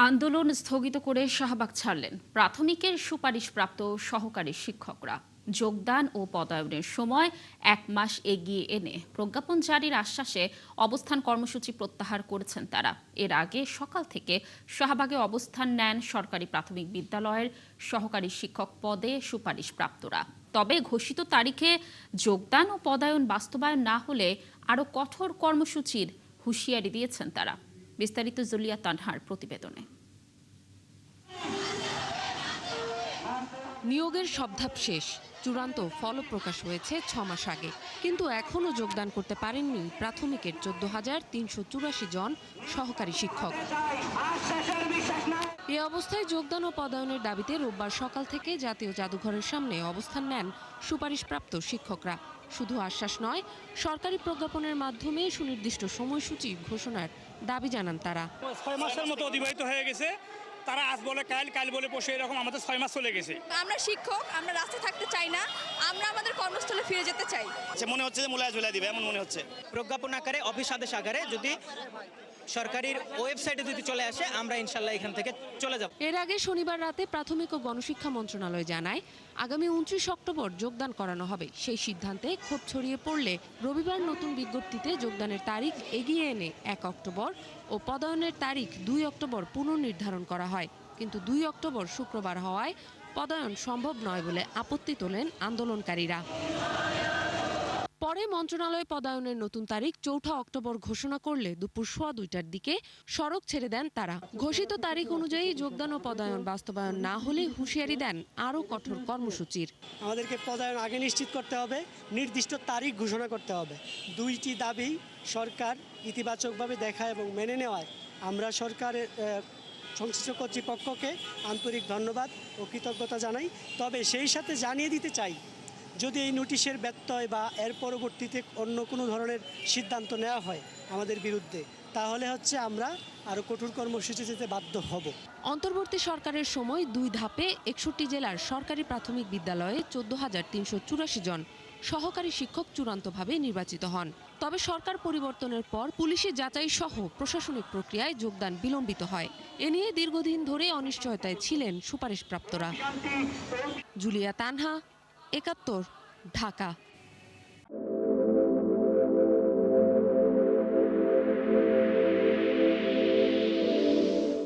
আন্দোলন স্থগিত করে শাহবাগ ছাড়লেন প্রাথমিকের সুপারিশপ্রাপ্ত সহকারী শিক্ষকরা। যোগদান ও পদায়নের সময় 1 মাস এগিয়ে এনে প্রজ্ঞাপন জারির আশ্বাসে অবস্থান কর্মসূচি প্রত্যাহার করেছেন তারা। এর আগে সকাল থেকে শাহবাগে অবস্থান নেন সরকারি প্রাথমিক বিদ্যালয়ের সহকারী শিক্ষক পদে সুপারিশপ্রাপ্তরা। তবে ঘোষিত তারিখে যোগদান ও পদায়ন বাস্তবায়ন না হলে আরও কঠোর কর্মসূচির হুঁশিয়ারি দিয়েছেন তারা। বিস্তারিত জুলিয়া তানহার প্রতিবেদনে। নিয়োগের সব ধাপ শেষ, চূড়ান্ত ফলপ্রকাশ হয়েছে 6 মাস আগে, কিন্তু এখনও যোগদান করতে পারেননি প্রাথমিকের 14,384 জন সহকারী শিক্ষক। এ অবস্থায় যোগদান ও পদায়নের দাবিতে রোববার সকাল থেকে জাতীয় জাদুঘরের সামনে অবস্থান নেন সুপারিশপ্রাপ্ত শিক্ষকরা। শুধু আশ্বাস নয়, সরকারি প্রজ্ঞাপনের মাধ্যমে সুনির্দিষ্ট সময়সূচি ঘোষণার দাবি জানান তারা। 6 মাসের মতো অতিবাহিত হয়ে গেছে, তারা আজ বলে কাল বলে বসে, এরকম আমাদের 6 মাস চলে গেছে। আমরা শিক্ষক, আমরা রাস্তায় থাকতে চাই না, আমরা আমাদের কর্মস্থলে ফিরে যেতে চাই। মনে হচ্ছে যে মূলায় ঝুলাই দিবে, এমন মনে হচ্ছে। প্রজ্ঞাপন আকারে, অফিস আদেশ আকারে যদি সরকারের ওয়েবসাইটে যদি চলে আসে, আমরা ইনশাল্লাহ এখান থেকে চলে যাব। এর আগে শনিবার রাতে প্রাথমিক ও গণশিক্ষা মন্ত্রণালয় জানায়, আগামী 29 অক্টোবর যোগদান করানো হবে। সেই সিদ্ধান্তে ক্ষোভ ছড়িয়ে পড়লে রবিবার নতুন বিজ্ঞপ্তিতে যোগদানের তারিখ এগিয়ে এনে 1 অক্টোবর ও পদায়নের তারিখ 2 অক্টোবর পুনর্নির্ধারণ করা হয়। কিন্তু 2 অক্টোবর শুক্রবার হওয়ায় পদায়ন সম্ভব নয় বলে আপত্তি তোলেন আন্দোলনকারীরা। পরে মন্ত্রণালয় পদায়নের নতুন তারিখ 4 অক্টোবর ঘোষণা করলে দুপুর 2:15টার দিকে সড়ক ছেড়ে দেন তারা। ঘোষিত তারিখ অনুযায়ী যোগদান ও পদায়ন বাস্তবায়ন না হলে হুঁশিয়ারি দেন আরও কঠোর কর্মসূচির। আমাদেরকে পদায়ন আগে নিশ্চিত করতে হবে, নির্দিষ্ট তারিখ ঘোষণা করতে হবে। 2টি দাবি সরকার ইতিবাচকভাবে দেখা এবং মেনে নেওয়ায় আমরা সরকারের সংশ্লিষ্ট কর্তৃপক্ষকে আন্তরিক ধন্যবাদ ও কৃতজ্ঞতা জানাই। তবে সেই সাথে জানিয়ে দিতে চাই, যদি এই নোটিশের ব্যত্যয় বা এর পরবর্তীতে অন্য কোনো ধরনের সিদ্ধান্ত নেওয়া হয় আমাদের বিরুদ্ধে, তাহলে আমরা আরও কঠোর কর্মসূচি যেতে বাধ্য হব। অন্তর্বর্তী সরকারের সময় 2 ধাপে 61 জেলার সরকারি প্রাথমিক বিদ্যালয়ে 14,384 জন সহকারী শিক্ষক চূড়ান্তভাবে নির্বাচিত হন। তবে সরকার পরিবর্তনের পর পুলিশি যাচাই সহ প্রশাসনিক প্রক্রিয়ায় যোগদান বিলম্বিত হয়। এ নিয়ে দীর্ঘদিন ধরে অনিশ্চয়তায় ছিলেন সুপারিশপ্রাপ্তরা। জুলিয়া তানহা, 71, ঢাকা।